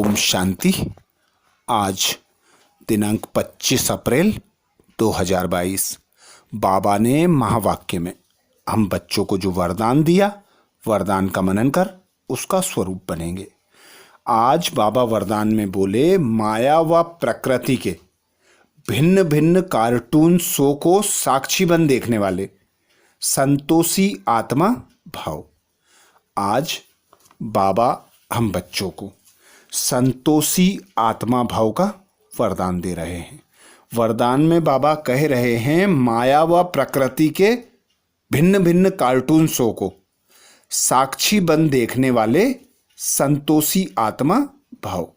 ओम शांति। आज दिनांक 25 अप्रैल 2022 बाबा ने महावाक्य में हम बच्चों को जो वरदान दिया, वरदान का मनन कर उसका स्वरूप बनेंगे। आज बाबा वरदान में बोले, माया व प्रकृति के भिन्न भिन्न कार्टून शो को साक्षी बन देखने वाले संतोषी आत्मा भाव। आज बाबा हम बच्चों को संतोषी आत्मा भाव का वरदान दे रहे हैं। वरदान में बाबा कह रहे हैं, माया व प्रकृति के भिन्न भिन्न कार्टून शो को साक्षी बन देखने वाले संतोषी आत्मा भाव।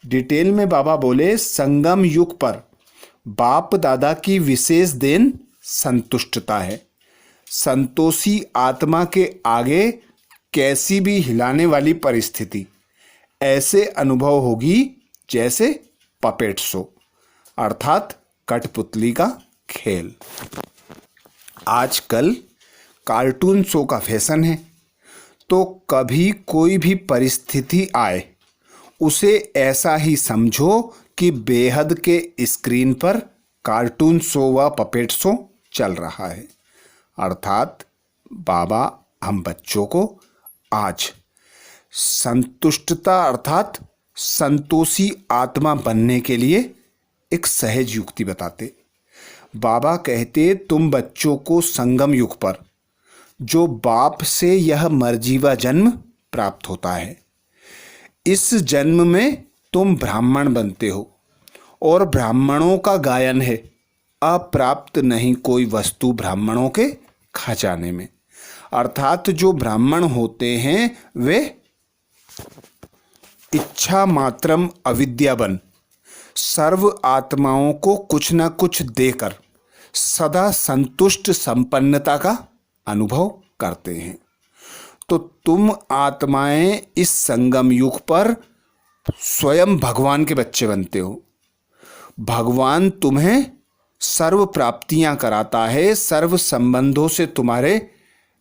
डिटेल में बाबा बोले, संगम युग पर बाप दादा की विशेष देन संतुष्टता है। संतोषी आत्मा के आगे कैसी भी हिलाने वाली परिस्थिति ऐसे अनुभव होगी जैसे पपेट शो, अर्थात कठपुतली का खेल। आजकल कार्टून शो का फैशन है, तो कभी कोई भी परिस्थिति आए उसे ऐसा ही समझो कि बेहद के स्क्रीन पर कार्टून शो व पपेट शो चल रहा है। अर्थात बाबा हम बच्चों को आज संतुष्टता अर्थात संतोषी आत्मा बनने के लिए एक सहज युक्ति बताते। बाबा कहते, तुम बच्चों को संगम युग पर जो बाप से यह मर्जीवा जन्म प्राप्त होता है, इस जन्म में तुम ब्राह्मण बनते हो और ब्राह्मणों का गायन है, अप्राप्त नहीं कोई वस्तु ब्राह्मणों के खजाने में। अर्थात जो ब्राह्मण होते हैं वे इच्छा मात्रम अविद्यावन सर्व आत्माओं को कुछ न कुछ देकर सदा संतुष्ट संपन्नता का अनुभव करते हैं। तो तुम आत्माएं इस संगम युग पर स्वयं भगवान के बच्चे बनते हो। भगवान तुम्हें सर्व प्राप्तियां कराता है, सर्व संबंधों से तुम्हारे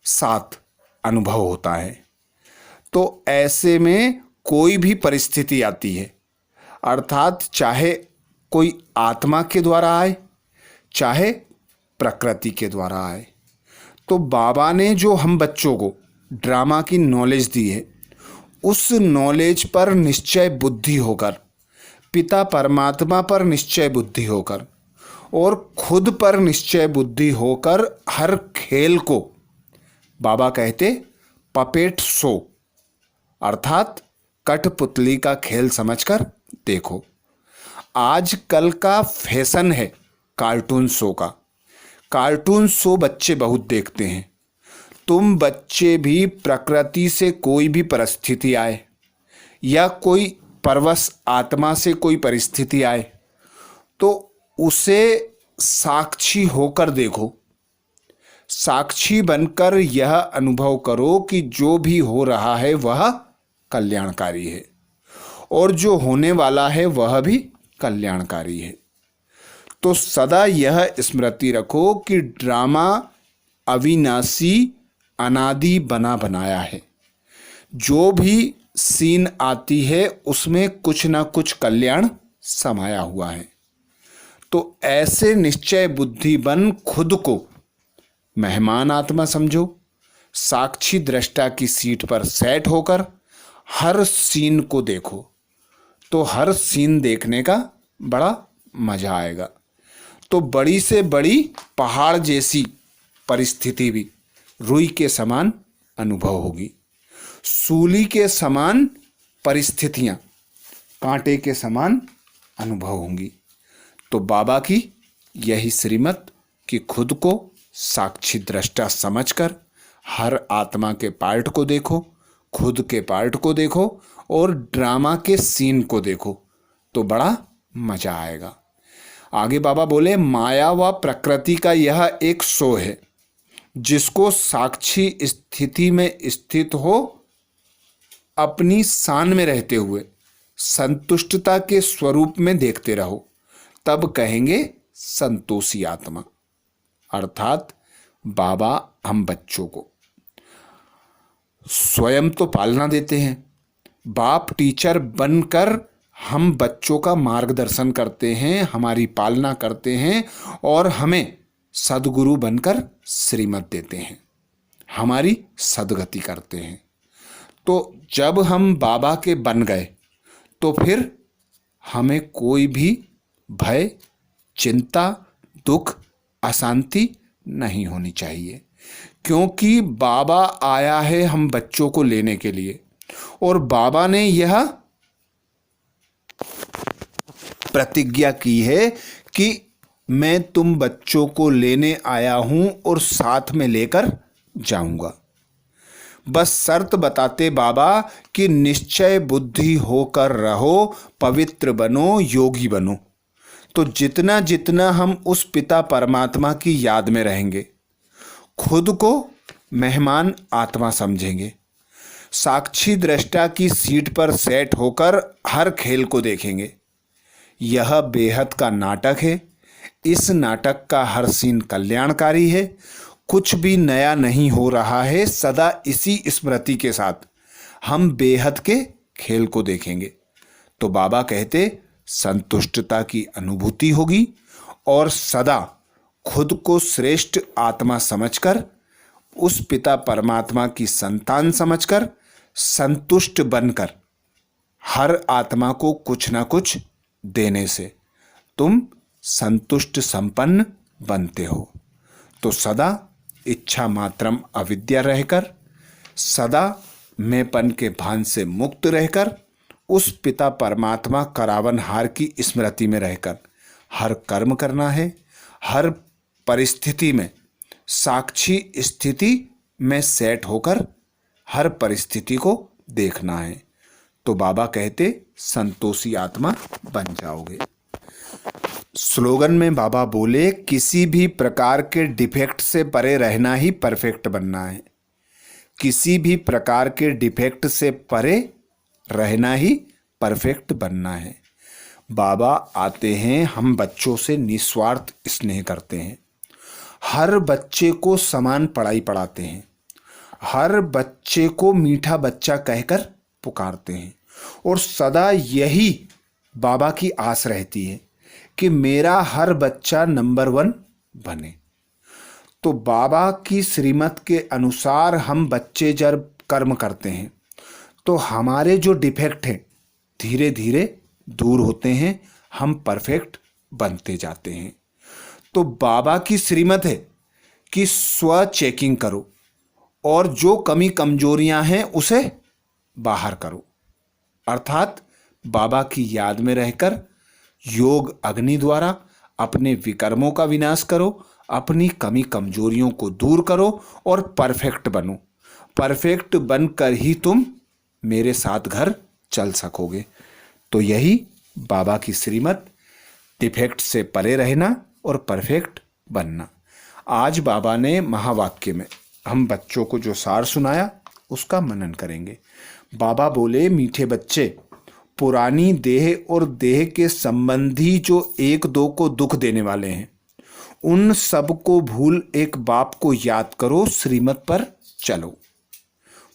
साथ अनुभव होता है। तो ऐसे में कोई भी परिस्थिति आती है, अर्थात चाहे कोई आत्मा के द्वारा आए चाहे प्रकृति के द्वारा आए, तो बाबा ने जो हम बच्चों को ड्रामा की नॉलेज दी है, उस नॉलेज पर निश्चय बुद्धि होकर, पिता परमात्मा पर निश्चय बुद्धि होकर और खुद पर निश्चय बुद्धि होकर हर खेल को बाबा कहते पपेट शो अर्थात कठपुतली का खेल समझकर देखो। आज कल का फैशन है कार्टून शो का। कार्टून शो बच्चे बहुत देखते हैं। तुम बच्चे भी प्रकृति से कोई भी परिस्थिति आए या कोई परवश आत्मा से कोई परिस्थिति आए तो उसे साक्षी होकर देखो। साक्षी बनकर यह अनुभव करो कि जो भी हो रहा है वह कल्याणकारी है और जो होने वाला है वह भी कल्याणकारी है। तो सदा यह स्मृति रखो कि ड्रामा अविनाशी अनादि बना बनाया है। जो भी सीन आती है उसमें कुछ ना कुछ कल्याण समाया हुआ है। तो ऐसे निश्चय बुद्धि बन खुद को मेहमान आत्मा समझो। साक्षी दृष्टा की सीट पर सेट होकर हर सीन को देखो, तो हर सीन देखने का बड़ा मजा आएगा। तो बड़ी से बड़ी पहाड़ जैसी परिस्थिति भी रुई के समान अनुभव होगी। सूली के समान परिस्थितियां कांटे के समान अनुभव होंगी। तो बाबा की यही श्रीमत कि खुद को साक्षी दृष्टा समझकर हर आत्मा के पार्ट को देखो, खुद के पार्ट को देखो और ड्रामा के सीन को देखो, तो बड़ा मजा आएगा। आगे बाबा बोले, माया व प्रकृति का यह एक शो है जिसको साक्षी स्थिति में स्थित हो अपनी शान में रहते हुए संतुष्टता के स्वरूप में देखते रहो, तब कहेंगे संतोषी आत्मा। अर्थात बाबा हम बच्चों को स्वयं तो पालना देते हैं, बाप टीचर बनकर हम बच्चों का मार्गदर्शन करते हैं, हमारी पालना करते हैं और हमें सद्गुरु बनकर श्रीमत देते हैं, हमारी सद्गति करते हैं। तो जब हम बाबा के बन गए तो फिर हमें कोई भी भय, चिंता, दुख, अशांति नहीं होनी चाहिए, क्योंकि बाबा आया है हम बच्चों को लेने के लिए और बाबा ने यह प्रतिज्ञा की है कि मैं तुम बच्चों को लेने आया हूं और साथ में लेकर जाऊंगा। बस शर्त बताते बाबा कि निश्चय बुद्धि होकर रहो, पवित्र बनो, योगी बनो। तो जितना जितना हम उस पिता परमात्मा की याद में रहेंगे, खुद को मेहमान आत्मा समझेंगे, साक्षी दृष्टा की सीट पर सेट होकर हर खेल को देखेंगे। यह बेहद का नाटक है। इस नाटक का हर सीन कल्याणकारी है। कुछ भी नया नहीं हो रहा है। सदा इसी स्मृति के साथ हम बेहद के खेल को देखेंगे। तो बाबा कहते संतुष्टता की अनुभूति होगी और सदा खुद को श्रेष्ठ आत्मा समझकर, उस पिता परमात्मा की संतान समझकर, संतुष्ट बनकर हर आत्मा को कुछ ना कुछ देने से तुम संतुष्ट संपन्न बनते हो। तो सदा इच्छा मात्रम अविद्या रहकर, सदा मैंपन के भान से मुक्त रहकर, उस पिता परमात्मा करावनहार की स्मृति में रहकर हर कर्म करना है। हर परिस्थिति में साक्षी स्थिति में सेट होकर हर परिस्थिति को देखना है। तो बाबा कहते संतोषी आत्मा बन जाओगे। स्लोगन में बाबा बोले किसी भी प्रकार के डिफेक्ट से परे रहना ही परफेक्ट बनना है। किसी भी प्रकार के डिफेक्ट से परे रहना ही परफेक्ट बनना है। बाबा आते हैं, हम बच्चों से निस्वार्थ स्नेह करते हैं। हर बच्चे को समान पढ़ाई पढ़ाते हैं। हर बच्चे को मीठा बच्चा कहकर पुकारते हैं और सदा यही बाबा की आस रहती है कि मेरा हर बच्चा नंबर 1 बने। तो बाबा की श्रीमत के अनुसार हम बच्चे जब कर्म करते हैं तो हमारे जो डिफेक्ट हैं धीरे धीरे दूर होते हैं, हम परफेक्ट बनते जाते हैं। तो बाबा की श्रीमत है कि स्व चेकिंग करो और जो कमी कमजोरियां हैं उसे बाहर करो, अर्थात बाबा की याद में रहकर योग अग्नि द्वारा अपने विकर्मों का विनाश करो, अपनी कमी कमजोरियों को दूर करो और परफेक्ट बनो। परफेक्ट बनकर ही तुम मेरे साथ घर चल सकोगे। तो यही बाबा की श्रीमत, डिफेक्ट से परे रहना और परफेक्ट बनना। आज बाबा ने महावाक्य में हम बच्चों को जो सार सुनाया उसका मनन करेंगे। बाबा बोले मीठे बच्चे, पुरानी देह और देह के संबंधी जो एक दो को दुख देने वाले हैं उन सब को भूल एक बाप को याद करो, श्रीमत पर चलो।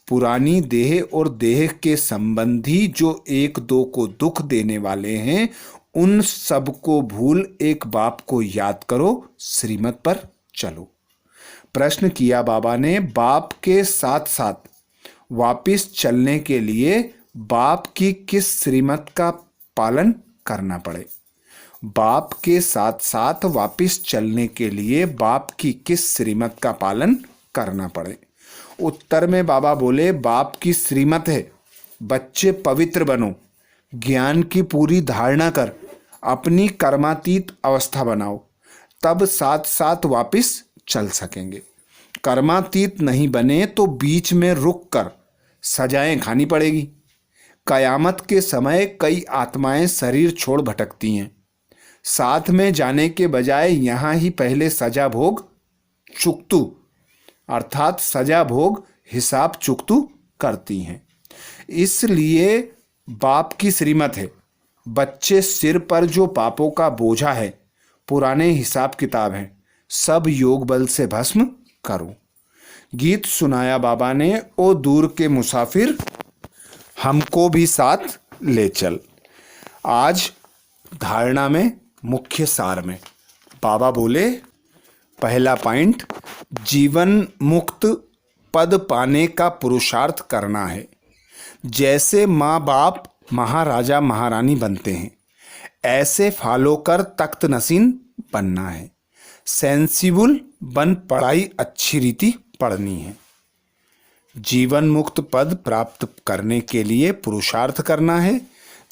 पुरानी देह और देह के संबंधी जो एक दो को दुख देने वाले हैं उन सब को भूल एक बाप को याद करो, श्रीमत पर चलो। प्रश्न किया बाबा ने, बाप के साथ साथ वापिस चलने के लिए बाप की किस श्रीमत का पालन करना पड़े? बाप के साथ साथ वापिस चलने के लिए बाप की किस श्रीमत का पालन करना पड़े? उत्तर में बाबा बोले, बाप की श्रीमत है बच्चे पवित्र बनो, ज्ञान की पूरी धारणा कर अपनी कर्मातीत अवस्था बनाओ, तब साथ साथ वापिस चल सकेंगे। कर्मातीत नहीं बने तो बीच में रुक कर सजाएं खानी पड़ेगी। कयामत के समय कई आत्माएं शरीर छोड़ भटकती हैं, साथ में जाने के बजाय यहाँ ही पहले सजा भोग चुकतू अर्थात सजा भोग हिसाब चुकतू करती हैं। इसलिए बाप की श्रीमत है बच्चे सिर पर जो पापों का बोझा है, पुराने हिसाब किताब हैं, सब योग बल से भस्म करो। गीत सुनाया बाबा ने, ओ दूर के मुसाफिर हमको भी साथ ले चल। आज धारणा में मुख्य सार में बाबा बोले, पहला पॉइंट, जीवन मुक्त पद पाने का पुरुषार्थ करना है। जैसे माँ बाप महाराजा महारानी बनते हैं, ऐसे फॉलो कर तख्त नसीन बनना है। सेंसिबल बन पढ़ाई अच्छी रीति पढ़नी है। जीवन मुक्त पद प्राप्त करने के लिए पुरुषार्थ करना है।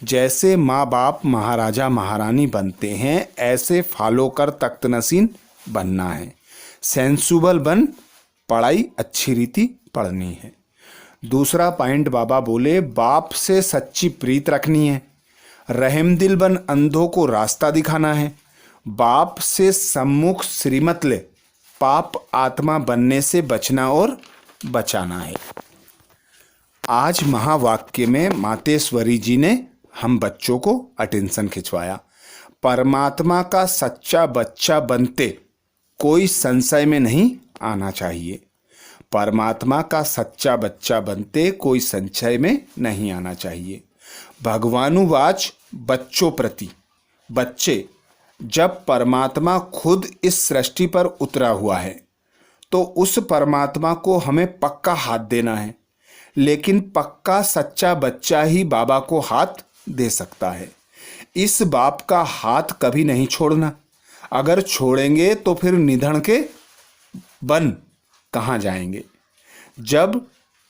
जैसे माँ बाप महाराजा महारानी बनते हैं, ऐसे फॉलो कर तख्त नसीन बनना है। सेंसिबल बन पढ़ाई अच्छी रीति पढ़नी है। दूसरा पॉइंट बाबा बोले, बाप से सच्ची प्रीत रखनी है। रहमदिल बन अंधों को रास्ता दिखाना है। बाप से सम्मुख श्रीमत ले पाप आत्मा बनने से बचना और बचाना है। आज महावाक्य में मातेश्वरी जी ने हम बच्चों को अटेंशन खिंचवाया। परमात्मा का सच्चा बच्चा बनते कोई संशय में नहीं आना चाहिए। परमात्मा का सच्चा बच्चा बनते कोई संशय में नहीं आना चाहिए। भगवानुवाच बच्चों प्रति, बच्चे, जब परमात्मा खुद इस सृष्टि पर उतरा हुआ है तो उस परमात्मा को हमें पक्का हाथ देना है। लेकिन पक्का सच्चा बच्चा ही बाबा को हाथ दे सकता है। इस बाप का हाथ कभी नहीं छोड़ना। अगर छोड़ेंगे तो फिर निधन के बन कहाँ जाएंगे। जब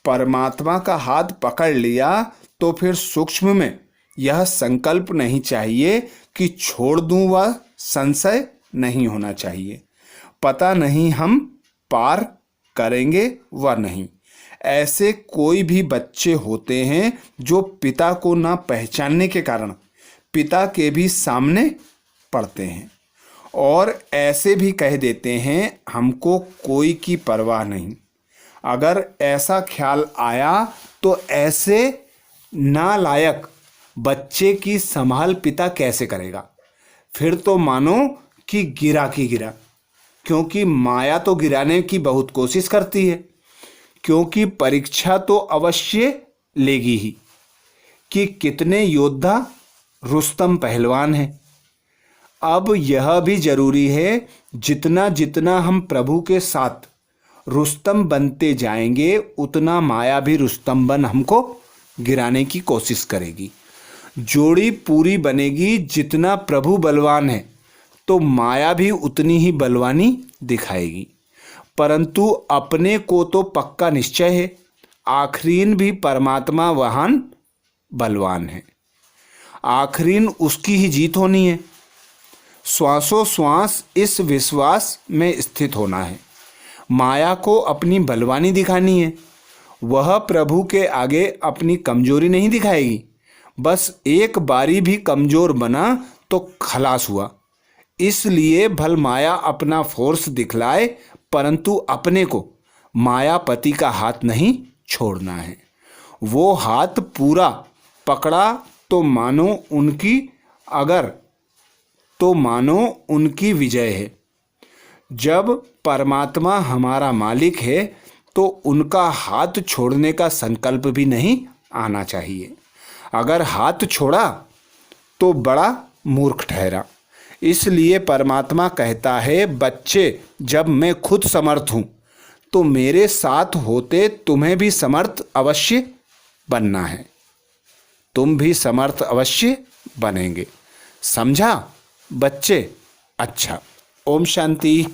परमात्मा का हाथ पकड़ लिया तो फिर सूक्ष्म में यह संकल्प नहीं चाहिए कि छोड़ दूं, वह संशय नहीं होना चाहिए। पता नहीं हम पार करेंगे व नहीं। ऐसे कोई भी बच्चे होते हैं जो पिता को ना पहचानने के कारण पिता के भी सामने पड़ते हैं और ऐसे भी कह देते हैं हमको कोई की परवाह नहीं। अगर ऐसा ख्याल आया तो ऐसे नालायक बच्चे की संभाल पिता कैसे करेगा। फिर तो मानो कि गिरा की गिरा, क्योंकि माया तो गिराने की बहुत कोशिश करती है। क्योंकि परीक्षा तो अवश्य लेगी ही कि कितने योद्धा रुस्तम पहलवान हैं। अब यह भी जरूरी है, जितना जितना हम प्रभु के साथ रुस्तम बनते जाएंगे उतना माया भी रुस्तम बन हमको गिराने की कोशिश करेगी। जोड़ी पूरी बनेगी। जितना प्रभु बलवान है तो माया भी उतनी ही बलवानी दिखाएगी। परंतु अपने को तो पक्का निश्चय है, आखरीन भी परमात्मा वहान बलवान है। आखरीन उसकी ही जीत होनी है। श्वासों श्वास इस विश्वास में स्थित होना है। माया को अपनी बलवानी दिखानी है। वह प्रभु के आगे अपनी कमजोरी नहीं दिखाएगी। बस एक बारी भी कमजोर बना तो खलास हुआ। इसलिए भल माया अपना फोर्स दिखलाए, परंतु अपने को मायापति का हाथ नहीं छोड़ना है। वो हाथ पूरा पकड़ा तो मानो उनकी विजय है। जब परमात्मा हमारा मालिक है तो उनका हाथ छोड़ने का संकल्प भी नहीं आना चाहिए। अगर हाथ छोड़ा तो बड़ा मूर्ख ठहरा। इसलिए परमात्मा कहता है, बच्चे, जब मैं खुद समर्थ हूँ तो मेरे साथ होते तुम्हें भी समर्थ अवश्य बनना है। तुम भी समर्थ अवश्य बनेंगे। समझा बच्चे? अच्छा, ओम शांति।